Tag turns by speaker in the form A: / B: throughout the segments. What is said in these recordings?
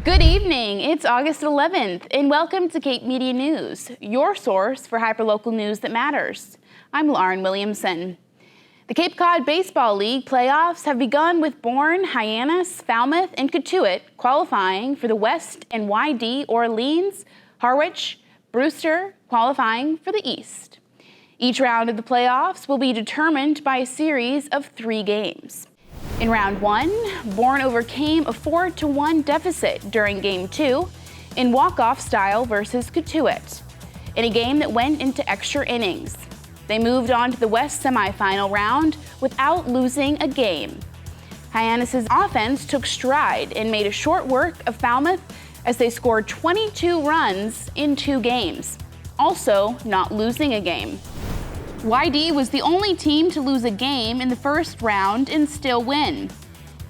A: Good evening, it's August 11th, and welcome to Cape Media News, your source for hyperlocal news that matters. I'm Lauren Williamson. The Cape Cod Baseball League playoffs have begun with Bourne, Hyannis, Falmouth, and Cotuit qualifying for the West, and YD, Orleans, Harwich, Brewster qualifying for the East. Each round of the playoffs will be determined by a series of 3 games. In round 1, Bourne overcame a 4-1 deficit during game 2 in walk-off style versus Cotuit, in a game that went into extra innings. They moved on to the West semifinal round without losing a game. Hyannis' offense took stride and made a short work of Falmouth as they scored 22 runs in 2 games, also not losing a game. YD was the only team to lose a game in the first round and still win.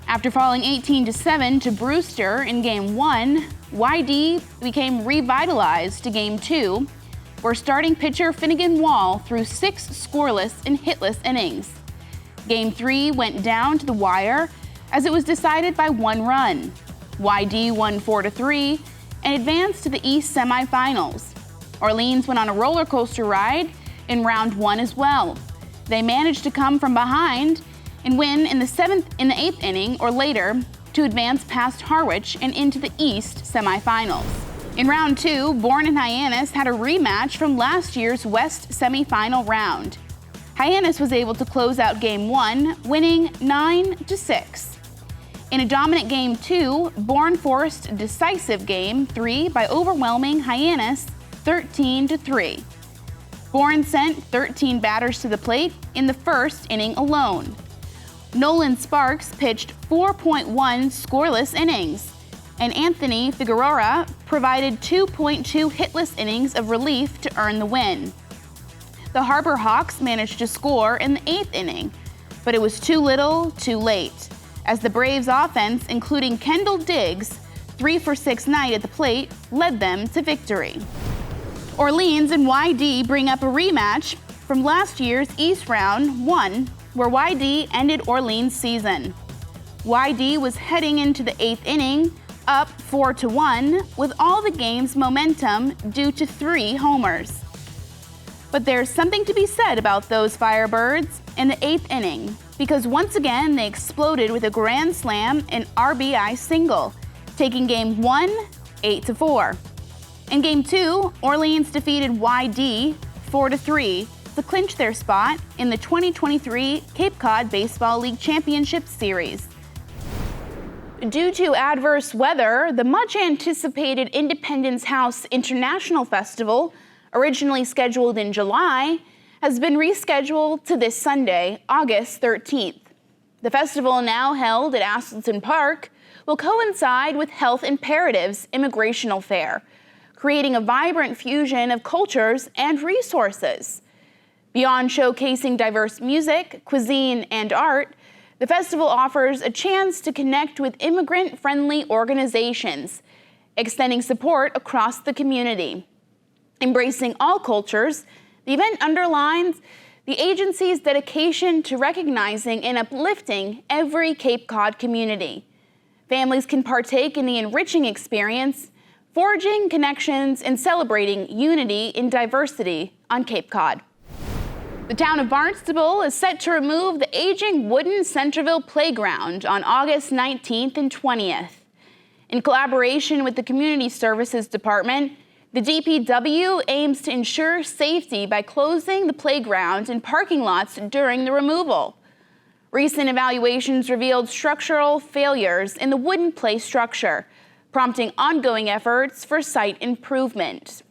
A: After falling 18-7 to Brewster in game 1, YD became revitalized to game 2, where starting pitcher Finnegan Wall threw 6 scoreless and hitless innings. Game 3 went down to the wire as it was decided by 1 run. YD won 4-3 and advanced to the East semifinals. Orleans went on a roller coaster ride in round 1 as well. They managed to come from behind and win in the 8th inning or later to advance past Harwich and into the East semifinals. In round 2, Bourne and Hyannis had a rematch from last year's West semifinal round. Hyannis was able to close out game 1, winning 9-6. In a dominant game 2, Bourne forced a decisive game 3 by overwhelming Hyannis 13-3. Bourne sent 13 batters to the plate in the first inning alone. Nolan Sparks pitched 4.1 scoreless innings, and Anthony Figueroa provided 2.2 hitless innings of relief to earn the win. The Harbor Hawks managed to score in the 8th inning, but it was too little, too late, as the Braves' offense, including Kendall Diggs' 3-for-6 night at the plate, led them to victory. Orleans and YD bring up a rematch from last year's East Round 1, where YD ended Orleans' season. YD was heading into the 8th inning, up 4-1, with all the game's momentum due to 3 homers. But there's something to be said about those Firebirds in the 8th inning, because once again they exploded with a grand slam and RBI single, taking game 1 8-4. In game 2, Orleans defeated YD 4-3 to clinch their spot in the 2023 Cape Cod Baseball League Championship Series. Due to adverse weather, the much-anticipated Independence House International Festival, originally scheduled in July, has been rescheduled to this Sunday, August 13th. The festival, now held at Astleton Park, will coincide with Health Imperatives Immigrational Fair, creating a vibrant fusion of cultures and resources. Beyond showcasing diverse music, cuisine, and art, the festival offers a chance to connect with immigrant-friendly organizations, extending support across the community. Embracing all cultures, the event underlines the agency's dedication to recognizing and uplifting every Cape Cod community. Families can partake in the enriching experience, forging connections and celebrating unity in diversity on Cape Cod. The town of Barnstable is set to remove the aging wooden Centerville playground on August 19th and 20th. In collaboration with the Community Services Department, the DPW aims to ensure safety by closing the playground and parking lots during the removal. Recent evaluations revealed structural failures in the wooden play structure, prompting ongoing efforts for site improvement.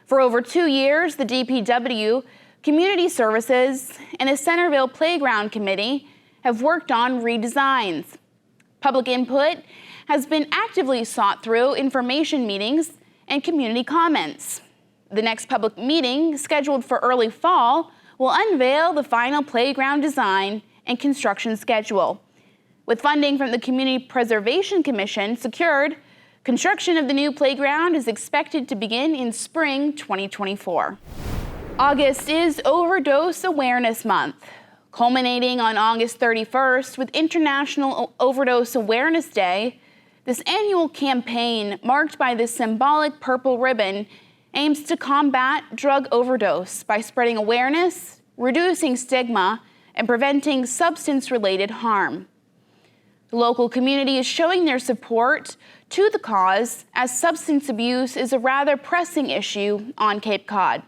A: For over 2 years, the DPW, Community Services, and the Centerville Playground Committee have worked on redesigns. Public input has been actively sought through information meetings and community comments. The next public meeting, scheduled for early fall, will unveil the final playground design and construction schedule. With funding from the Community Preservation Commission secured, construction of the new playground is expected to begin in spring 2024. August is Overdose Awareness Month. Culminating on August 31st with International Overdose Awareness Day, This annual campaign, marked by this symbolic purple ribbon, aims to combat drug overdose by spreading awareness, reducing stigma, and preventing substance-related harm. The local community is showing their support to the cause, as substance abuse is a rather pressing issue on Cape Cod.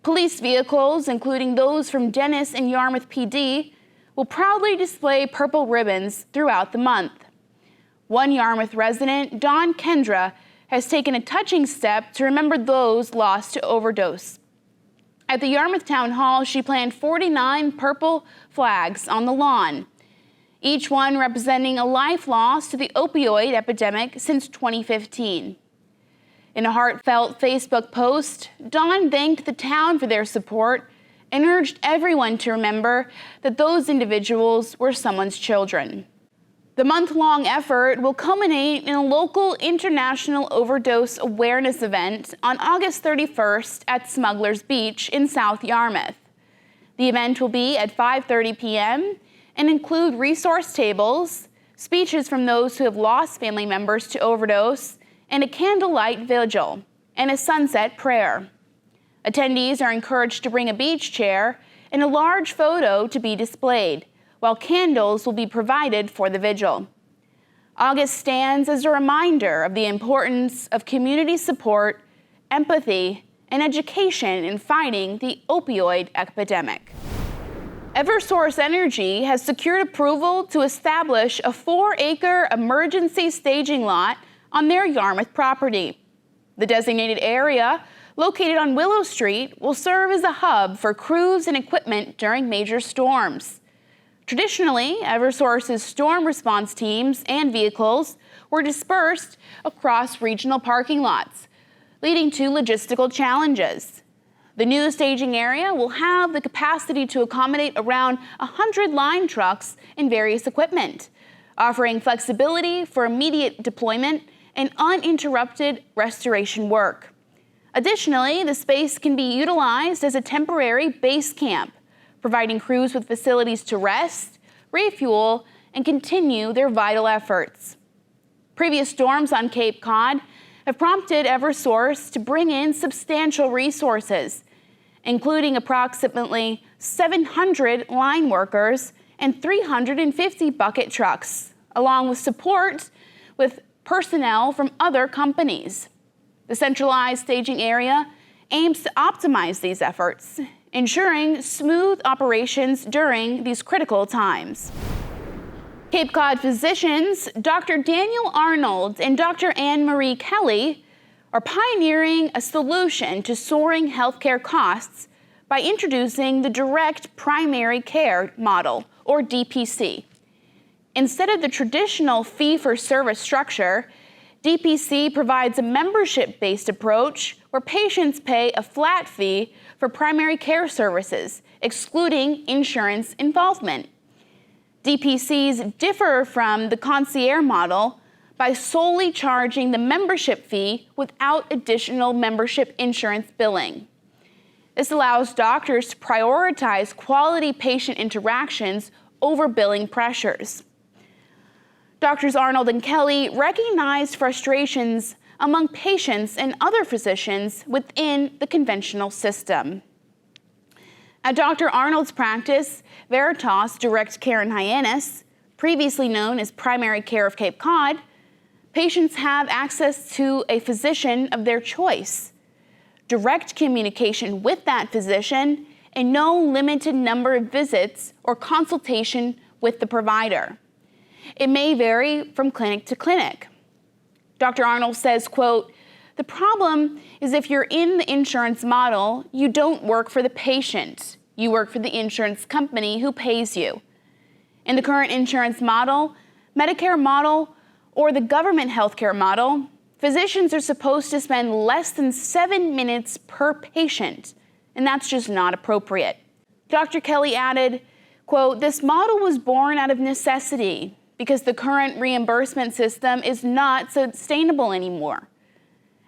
A: Police vehicles, including those from Dennis and Yarmouth PD, will proudly display purple ribbons throughout the month. One Yarmouth resident, Dawn Kendra, has taken a touching step to remember those lost to overdose. At the Yarmouth Town Hall, she planted 49 purple flags on the lawn, each one representing a life lost to the opioid epidemic since 2015. In a heartfelt Facebook post, Dawn thanked the town for their support and urged everyone to remember that those individuals were someone's children. The month-long effort will culminate in a local international overdose awareness event on August 31st at Smugglers Beach in South Yarmouth. The event will be at 5:30 p.m. and include resource tables, speeches from those who have lost family members to overdose, and a candlelight vigil and a sunset prayer. Attendees are encouraged to bring a beach chair and a large photo to be displayed, while candles will be provided for the vigil. August stands as a reminder of the importance of community support, empathy, and education in fighting the opioid epidemic. Eversource Energy has secured approval to establish a 4-acre emergency staging lot on their Yarmouth property. The designated area, located on Willow Street, will serve as a hub for crews and equipment during major storms. Traditionally, Eversource's storm response teams and vehicles were dispersed across regional parking lots, leading to logistical challenges. The new staging area will have the capacity to accommodate around 100 line trucks and various equipment, offering flexibility for immediate deployment and uninterrupted restoration work. Additionally, the space can be utilized as a temporary base camp, providing crews with facilities to rest, refuel, and continue their vital efforts. Previous storms on Cape Cod have prompted Eversource to bring in substantial resources, including approximately 700 line workers and 350 bucket trucks, along with support with personnel from other companies. The centralized staging area aims to optimize these efforts, ensuring smooth operations during these critical times. Cape Cod physicians Dr. Daniel Arnold and Dr. Anne Marie Kelly are pioneering a solution to soaring healthcare costs by introducing the Direct Primary Care Model, or DPC. Instead of the traditional fee-for-service structure, DPC provides a membership-based approach where patients pay a flat fee for primary care services, excluding insurance involvement. DPCs differ from the concierge model by solely charging the membership fee without additional membership insurance billing. This allows doctors to prioritize quality patient interactions over billing pressures. Doctors Arnold and Kelly recognized frustrations among patients and other physicians within the conventional system. At Dr. Arnold's practice, Veritas Direct Care in Hyannis, previously known as Primary Care of Cape Cod, patients have access to a physician of their choice, direct communication with that physician, and no limited number of visits or consultation with the provider. It may vary from clinic to clinic. Dr. Arnold says, quote, "The problem is if you're in the insurance model, you don't work for the patient. You work for the insurance company who pays you. In the current insurance model, Medicare model, or the government healthcare model, physicians are supposed to spend less than 7 minutes per patient, and that's just not appropriate." Dr. Kelly added, quote, "This model was born out of necessity because the current reimbursement system is not sustainable anymore.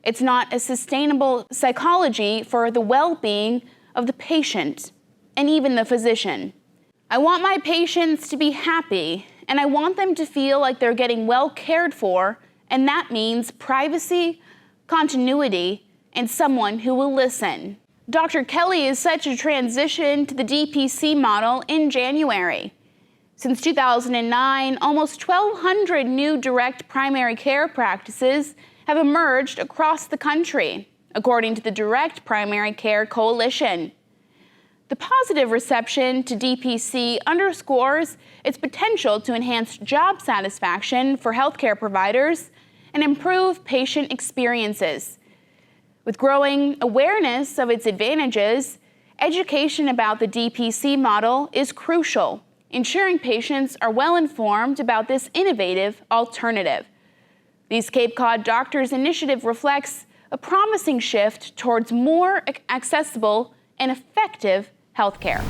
A: It's not a sustainable psychology for the well-being of the patient and even the physician. I want my patients to be happy and I want them to feel like they're getting well cared for, and that means privacy, continuity, and someone who will listen. Dr. Kelly is set to transition to the DPC model in January. Since 2009, almost 1,200 new direct primary care practices have emerged across the country, according to the Direct Primary Care Coalition. The positive reception to DPC underscores its potential to enhance job satisfaction for healthcare providers and improve patient experiences. With growing awareness of its advantages, education about the DPC model is crucial, ensuring patients are well informed about this innovative alternative. The Cape Cod Doctors Initiative reflects a promising shift towards more accessible and effective healthcare.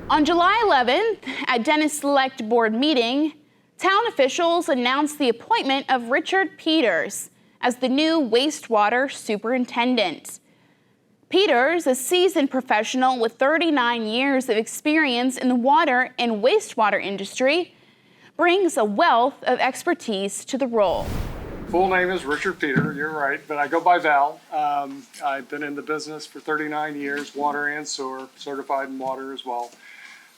A: On July 11th, at Dennis Select Board meeting, town officials announced the appointment of Richard Peters as the new wastewater superintendent. Peters, a seasoned professional with 39 years of experience in the water and wastewater industry, brings a wealth of expertise to the role.
B: Full name is Richard Peter, you're right, but I go by Val. I've been in the business for 39 years, water and sewer, certified in water as well.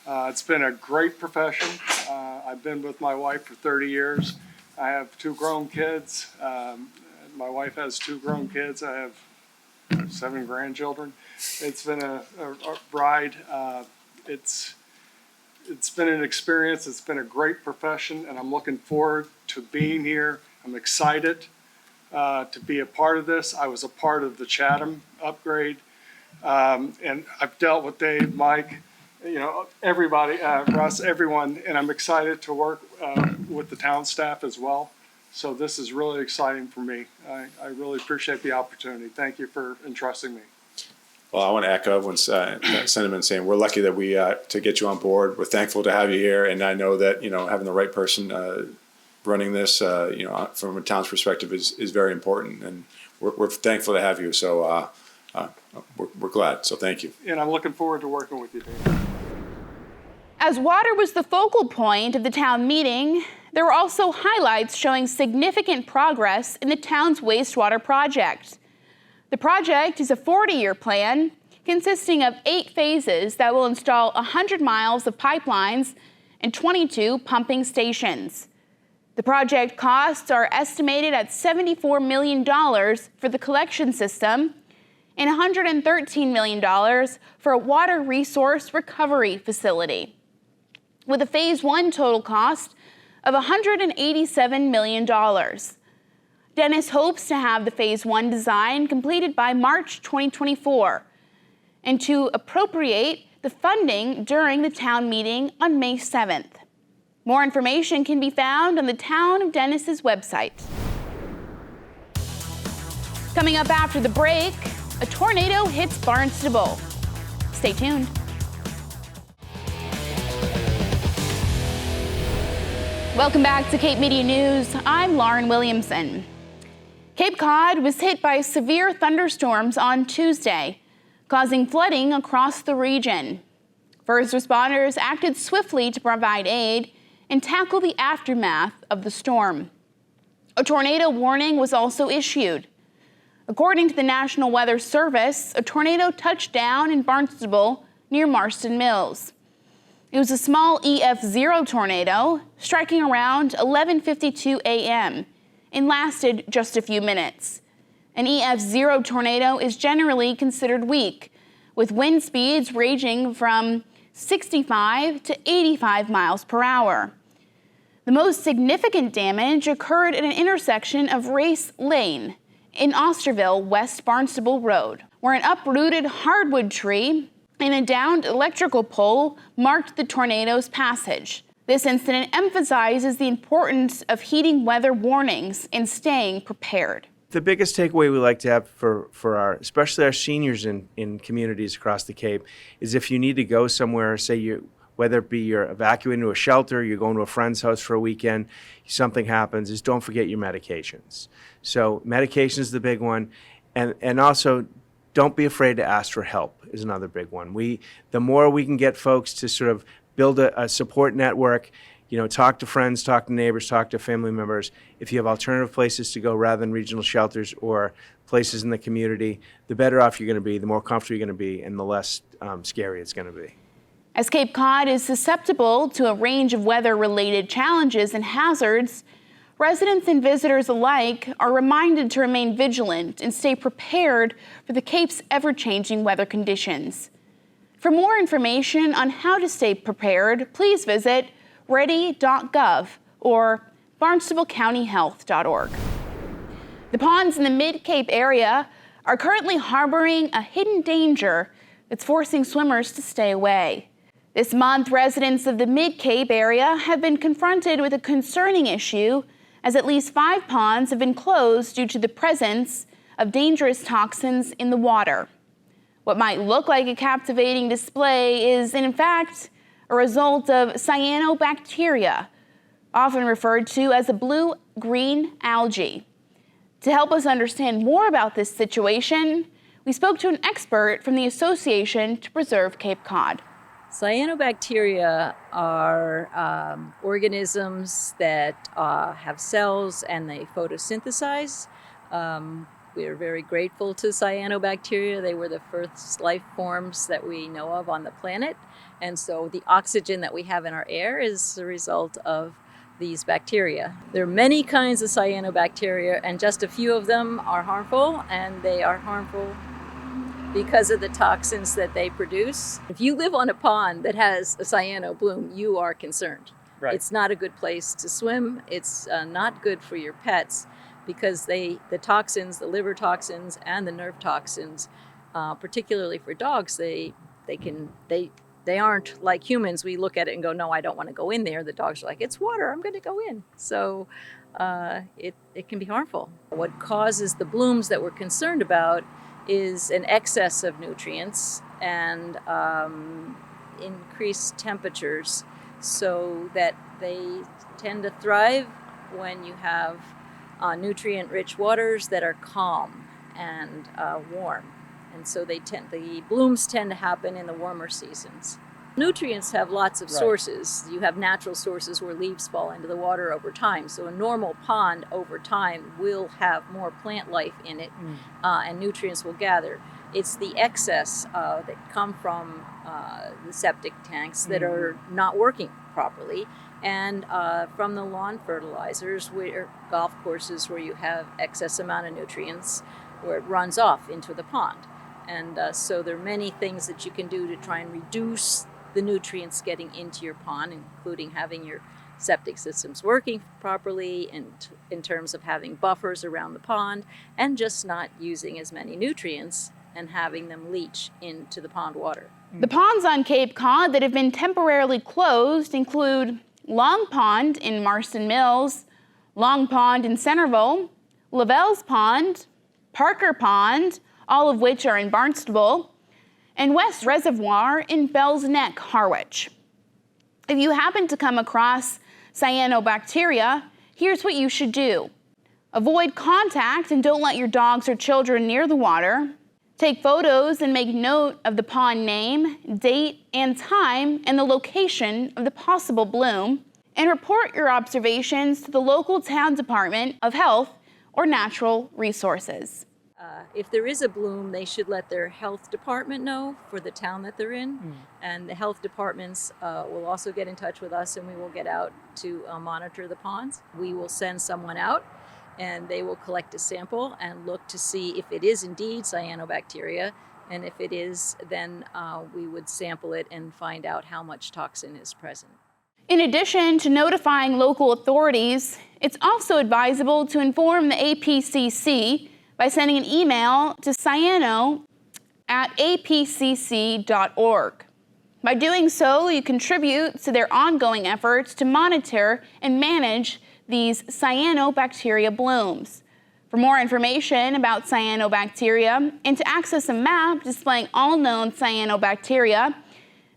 B: It's been a great profession. I've been with my wife for 30 years. I have 2 grown kids. My wife has 2 grown kids. I have 7 grandchildren. It's been a ride. It's been an experience. It's been a great profession, and I'm looking forward to being here. I'm excited to be a part of this. I was a part of the Chatham upgrade, and I've dealt with Dave, Mike, everybody, Russ, everyone, and I'm excited to work with the town staff as well. So this is really exciting for me. I really appreciate the opportunity. Thank you for entrusting me.
C: Well, I want to echo everyone's sentiment saying we're lucky that we to get you on board. We're thankful to have you here, and I know that having the right person running this, from a town's perspective, is very important, and we're thankful to have you. So we're glad. So thank you.
B: And I'm looking forward to working with you, Dave.
A: As water was the focal point of the town meeting, there were also highlights showing significant progress in the town's wastewater project. The project is a 40-year plan consisting of 8 phases that will install 100 miles of pipelines and 22 pumping stations. The project costs are estimated at $74 million for the collection system and $113 million for a water resource recovery facility, with a Phase 1 total cost of $187 million. Dennis hopes to have the Phase 1 design completed by March 2024 and to appropriate the funding during the town meeting on May 7th. More information can be found on the Town of Dennis's website. Coming up after the break, a tornado hits Barnstable. Stay tuned. Welcome back to Cape Media News. I'm Lauren Williamson. Cape Cod was hit by severe thunderstorms on Tuesday, causing flooding across the region. First responders acted swiftly to provide aid and tackle the aftermath of the storm. A tornado warning was also issued. According to the National Weather Service, a tornado touched down in Barnstable near Marston Mills. It was a small EF0 tornado, striking around 11:52 a.m. and lasted just a few minutes. An EF0 tornado is generally considered weak, with wind speeds ranging from 65 to 85 miles per hour. The most significant damage occurred at an intersection of Race Lane in Osterville, West Barnstable Road, where an uprooted hardwood tree and a downed electrical pole marked the tornado's passage. This incident emphasizes the importance of heeding weather warnings and staying prepared.
D: The biggest takeaway we like to have for especially our seniors in communities across the Cape is if you need to go somewhere, say whether it be you're evacuating to a shelter, you're going to a friend's house for a weekend, something happens, is don't forget your medications. So medication is the big one, and also don't be afraid to ask for help is another big one. The more we can get folks to sort of build a support network, talk to friends, talk to neighbors, talk to family members. If you have alternative places to go rather than regional shelters or places in the community, the better off you're going to be, the more comfortable you're going to be, and the less scary it's going to be.
A: As Cape Cod is susceptible to a range of weather-related challenges and hazards, residents and visitors alike are reminded to remain vigilant and stay prepared for the Cape's ever-changing weather conditions. For more information on how to stay prepared, please visit ready.gov or barnstablecountyhealth.org. The ponds in the Mid-Cape area are currently harboring a hidden danger that's forcing swimmers to stay away. This month, residents of the Mid-Cape area have been confronted with a concerning issue, as at least 5 ponds have been closed due to the presence of dangerous toxins in the water. What might look like a captivating display is, in fact, a result of cyanobacteria, often referred to as a blue-green algae. To help us understand more about this situation, we spoke to an expert from the Association to Preserve Cape Cod.
E: Cyanobacteria are organisms that have cells and they photosynthesize. We are very grateful to cyanobacteria. They were the first life forms that we know of on the planet. And so the oxygen that we have in our air is a result of these bacteria. There are many kinds of cyanobacteria, and just a few of them are harmful, and they are harmful because of the toxins that they produce. If you live on a pond that has a cyano bloom, you are concerned.
F: Right.
E: It's not a good place to swim. It's not good for your pets because the toxins, the liver toxins and the nerve toxins, particularly for dogs, they aren't like humans. We look at it and go, no, I don't want to go in there. The dogs are like, it's water, I'm going to go in. So it can be harmful. What causes the blooms that we're concerned about is an excess of nutrients and increased temperatures, so that they tend to thrive when you have nutrient-rich waters that are calm and warm. And so the blooms tend to happen in the warmer seasons. Nutrients have lots of sources. You have natural sources where leaves fall into the water over time. So a normal pond over time will have more plant life in it, and nutrients will gather. It's the excess that come from the septic tanks that are not working properly, and from the lawn fertilizers, golf courses where you have excess amount of nutrients where it runs off into the pond. And so there are many things that you can do to try and reduce the nutrients getting into your pond, including having your septic systems working properly in terms of having buffers around the pond, and just not using as many nutrients and having them leach into the pond water.
A: The ponds on Cape Cod that have been temporarily closed include Long Pond in Marston Mills, Long Pond in Centerville, Lavelle's Pond, Parker Pond, all of which are in Barnstable, and West Reservoir in Bell's Neck, Harwich. If you happen to come across cyanobacteria, here's what you should do. Avoid contact and don't let your dogs or children near the water. Take photos and make note of the pond name, date, and time, and the location of the possible bloom, and report your observations to the local town Department of Health or Natural Resources.
E: If there is a bloom, they should let their health department know for the town that they're in. And the health departments will also get in touch with us, and we will get out to monitor the ponds. We will send someone out, and they will collect a sample and look to see if it is indeed cyanobacteria. And if it is, then we would sample it and find out how much toxin is present.
A: In addition to notifying local authorities, it's also advisable to inform the APCC by sending an email to cyano@apcc.org. By doing so, you contribute to their ongoing efforts to monitor and manage these cyanobacteria blooms. For more information about cyanobacteria and to access a map displaying all known cyanobacteria,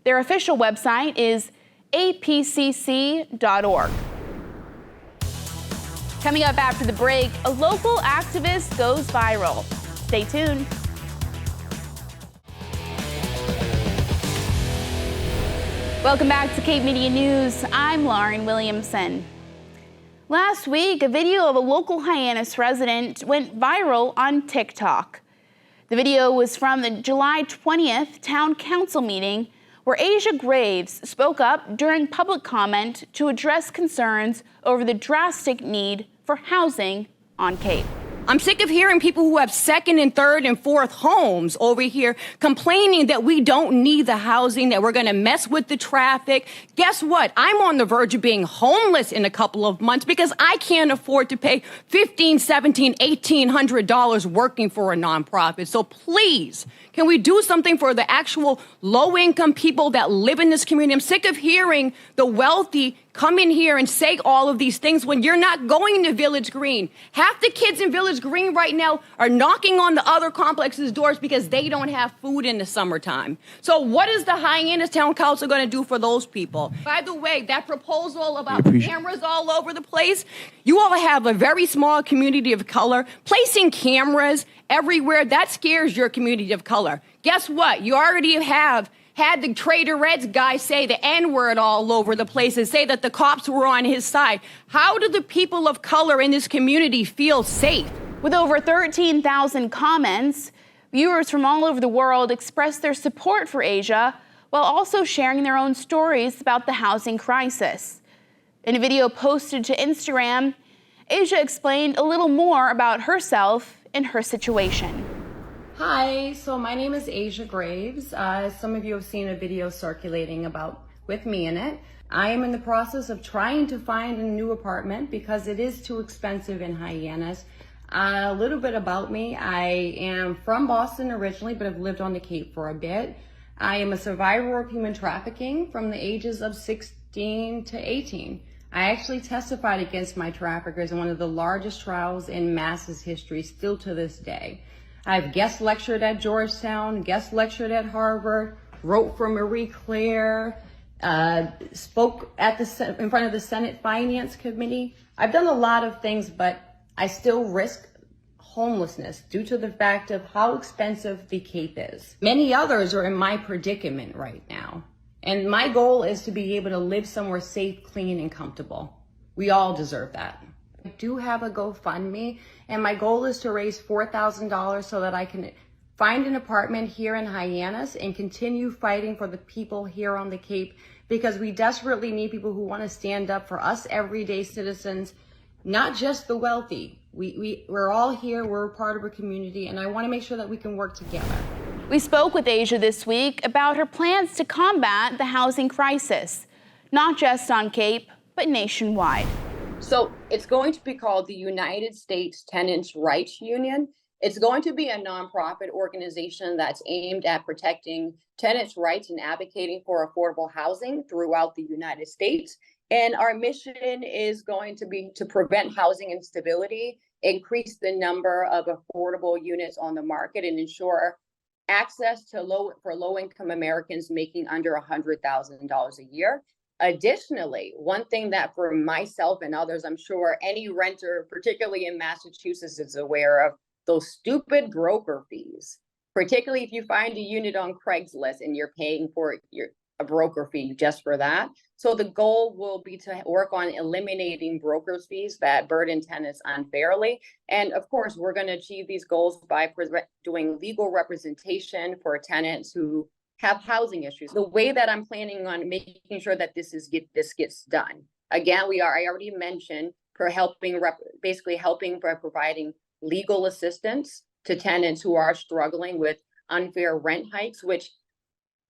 A: their official website is apcc.org. Coming up after the break, a local activist goes viral. Stay tuned. Welcome back to Cape Media News. I'm Lauren Williamson. Last week, a video of a local Hyannis resident went viral on TikTok. The video was from the July 20th Town Council meeting where Asia Graves spoke up during public comment to address concerns over the drastic need for housing on Cape.
F: I'm sick of hearing people who have second and third and fourth homes over here complaining that we don't need the housing, that we're going to mess with the traffic. Guess what? I'm on the verge of being homeless in a couple of months because I can't afford to pay $1,500, $1,700, $1,800 working for a nonprofit. So please, can we do something for the actual low-income people that live in this community? I'm sick of hearing the wealthy come in here and say all of these things when you're not going to Village Green. Half the kids in Village Green right now are knocking on the other complexes' doors because they don't have food in the summertime. So what is the Hyannis Town Council going to do for those people? By the way, that proposal about cameras all over the place, you all have a very small community of color. Placing cameras everywhere, that scares your community of color. Guess what? You already have had the Trader Reds guy say the N-word all over the place and say that the cops were on his side. How do the people of color in this community feel safe?
A: With over 13,000 comments, viewers from all over the world expressed their support for Asia while also sharing their own stories about the housing crisis. In a video posted to Instagram, Asia explained a little more about herself and her situation.
G: Hi, so my name is Asia Graves. Some of you have seen a video circulating with me in it. I am in the process of trying to find a new apartment because it is too expensive in Hyannis. A little bit about me. I am from Boston originally, but have lived on the Cape for a bit. I am a survivor of human trafficking from the ages of 16 to 18. I actually testified against my traffickers in one of the largest trials in Mass's history, still to this day. I've guest lectured at Georgetown, guest lectured at Harvard, wrote for Marie Claire, spoke in front of the Senate Finance Committee. I've done a lot of things, but I still risk homelessness due to the fact of how expensive the Cape is. Many others are in my predicament right now. And my goal is to be able to live somewhere safe, clean, and comfortable. We all deserve that. I do have a GoFundMe, and my goal is to raise $4,000 so that I can find an apartment here in Hyannis and continue fighting for the people here on the Cape, because we desperately need people who want to stand up for us everyday citizens, not just the wealthy. We're all here, we're a part of a community, and I want to make sure that we can work together.
A: We spoke with Asia this week about her plans to combat the housing crisis, not just on Cape, but nationwide.
H: So it's going to be called the United States Tenants' Rights Union. It's going to be a nonprofit organization that's aimed at protecting tenants' rights and advocating for affordable housing throughout the United States. And our mission is going to be to prevent housing instability, increase the number of affordable units on the market, and ensure access to low-income Americans making under $100,000 a year. Additionally, one thing that for myself and others, I'm sure any renter, particularly in Massachusetts, is aware of, those stupid broker fees, particularly if you find a unit on Craigslist and you're paying for a broker fee just for that. So the goal will be to work on eliminating brokers fees that burden tenants unfairly. And of course, we're going to achieve these goals by doing legal representation for tenants who have housing issues. The way that I'm planning on making sure that this gets done. Again, I already mentioned basically helping by providing legal assistance to tenants who are struggling with unfair rent hikes, which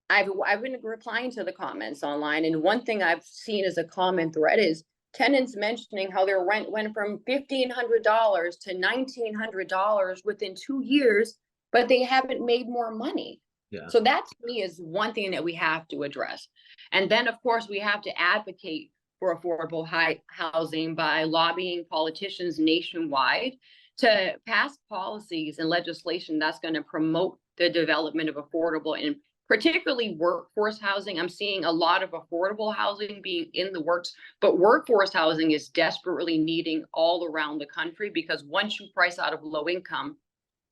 H: I've been replying to the comments online. And one thing I've seen as a common thread is tenants mentioning how their rent went from $1,500 to $1,900 within 2 years, but they haven't made more money. Yeah. So that to me is one thing that we have to address. And then, of course, we have to advocate for affordable housing by lobbying politicians nationwide to pass policies and legislation that's going to promote the development of affordable and particularly workforce housing. I'm seeing a lot of affordable housing being in the works, but workforce housing is desperately needing all around the country, because once you price out of low income,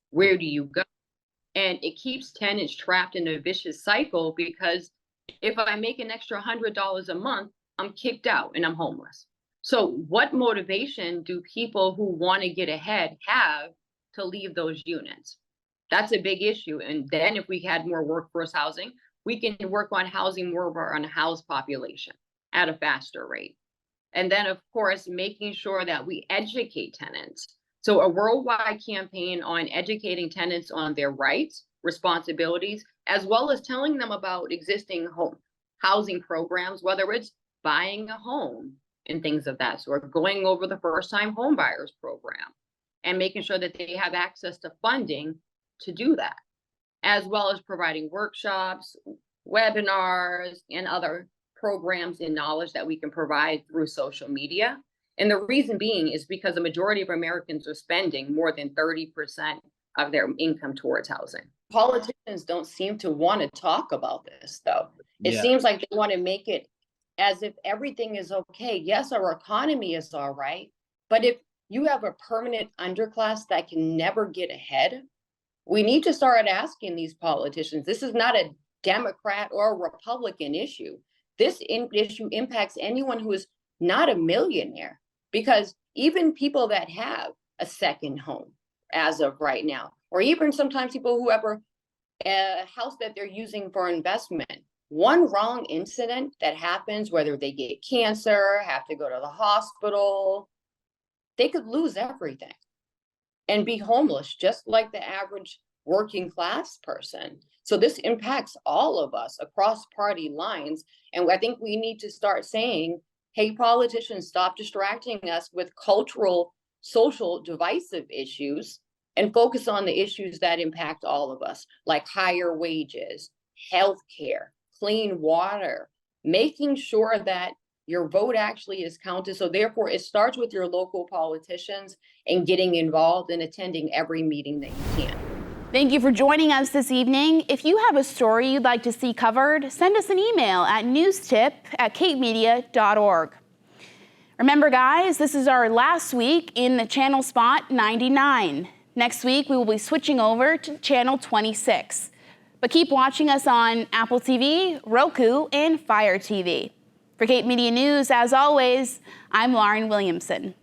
H: where do you go? And it keeps tenants trapped in a vicious cycle, because If I make an extra $100 a month, I'm kicked out and I'm homeless. So what motivation do people who want to get ahead have to leave those units? That's a big issue. And then if we had more workforce housing, we can work on housing more of our unhoused population at a faster rate. And then, of course, making sure that we educate tenants. So a worldwide campaign on educating tenants on their rights, responsibilities, as well as telling them about existing home housing programs, whether it's buying a home and things of that sort, going over the first-time home buyers program and making sure that they have access to funding to do that, as well as providing workshops, webinars, and other programs and knowledge that we can provide through social media. And the reason being is because the majority of Americans are spending more than 30% of their income towards housing. Politicians don't seem to want to talk about this, though. It seems like they want to make it as if everything is okay. Yes, our economy is all right, but if you have a permanent underclass that can never get ahead, we need to start asking these politicians. This is not a Democrat or a Republican issue. This issue impacts anyone who is not a millionaire, because even people that have a second home as of right now, or even sometimes people who have a house that they're using for investment, one wrong incident that happens, whether they get cancer, have to go to the hospital, they could lose everything and be homeless, just like the average working class person. So this impacts all of us across party lines. And I think we need to start saying, hey, politicians, stop distracting us with cultural, social, divisive issues and focus on the issues that impact all of us, like higher wages, healthcare, clean water, making sure that your vote actually is counted. So therefore, it starts with your local politicians and getting involved and attending every meeting that you can.
A: Thank you for joining us this evening. If you have a story you'd like to see covered, send us an email at newstip@capemedia.org. Remember, guys, this is our last week in the channel spot 99. Next week, we will be switching over to channel 26. But keep watching us on Apple TV, Roku, and Fire TV. For Cape Media News, as always, I'm Lauren Williamson.